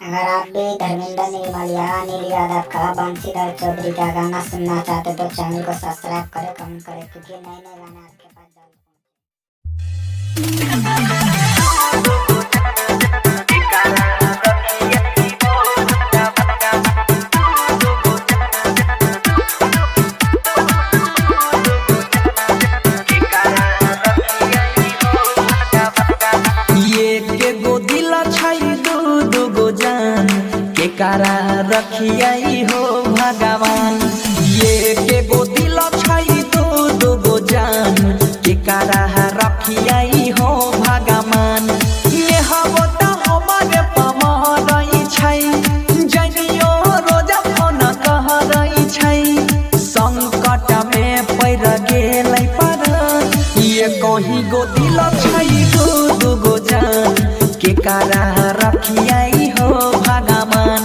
अगर आप भी धर्मेंद्र निर्मल या अनिल यादव का बंशीधर चौधरी का गाना सुनना चाहते तो चैनल को सब्सक्राइब करें, कमेंट करें, क्योंकि नए नए गाने आपके पास जल्द कारा रखियाई हो भगवान। ये के गो दिल छई दो गो जान के कारा रखियाई हो भगवान। ये हवो त हमारे पमरई छई जनियो रोजा फोन कहरई छई संकट में पैर गेलै पर। ये कहीं गो दिल छई दो गो जान के कारा रखियाई हो भगवान।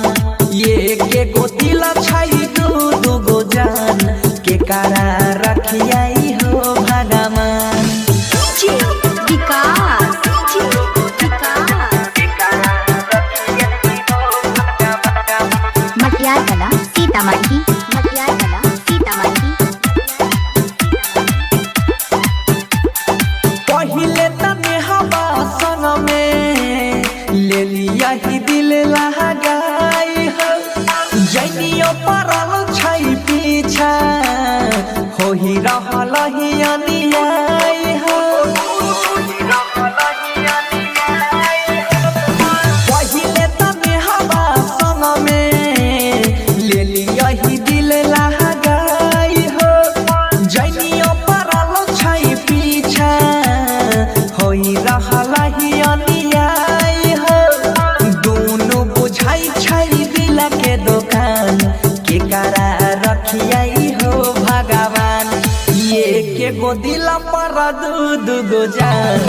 ये के गो दिल छई दो गो जान के कारा रखियाई हो भगवान। मटियार कला सीतामढ़ी, मटियार कला सीतामढ़ी। पहिले तने हवा संग में ले लिया ही दिल लगाई हो जनियो परल छई पीछा हो ही रहल ही अनियाई हो। पहिले तने हवा संग में ले लिया ही दिल लगाई हो जनियो परल छई पीछा हो ही रहल ही अनियाई हो। दोनों बुझाई छई दिल के दुकान के कारा रखियाई हो भगवान। ये के गो दिल पर दू गो जान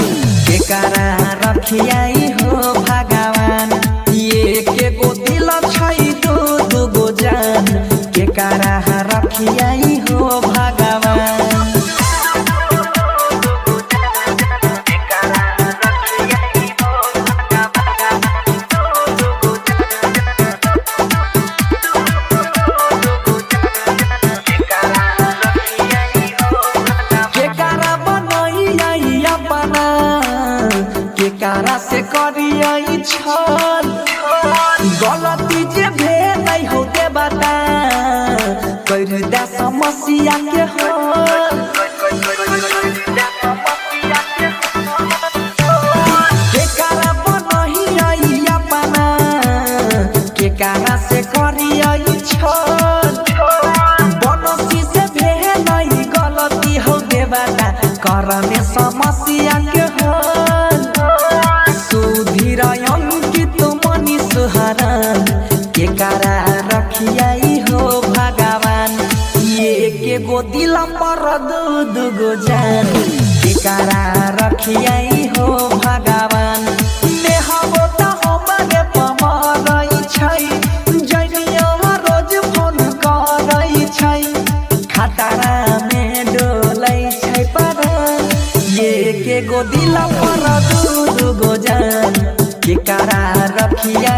के कारा रखियाई हो भगवान। ये के गो दिल छई दू गो जान के कारा रखियाई हो भगवान। कारा से करियई छल गलती जे भेल नहीं होते बता कर दा समस्या के हल। के कारा बनहियई अपना के कारा से करियई छल बनसी से भेल नहीं गलती होते बता करने समस्या के हल। सुहरान के कारा रखियाई हो भगवान। ये के गो दिल पर दू गो जान के कारा रखियाई हो भगवान। नेहबो त हमारे पमरई छई जनियो रोज फोन करई छई खतरा में डोलै छई पर। ये के गो दिल पर दू गो जान के कारा रखिया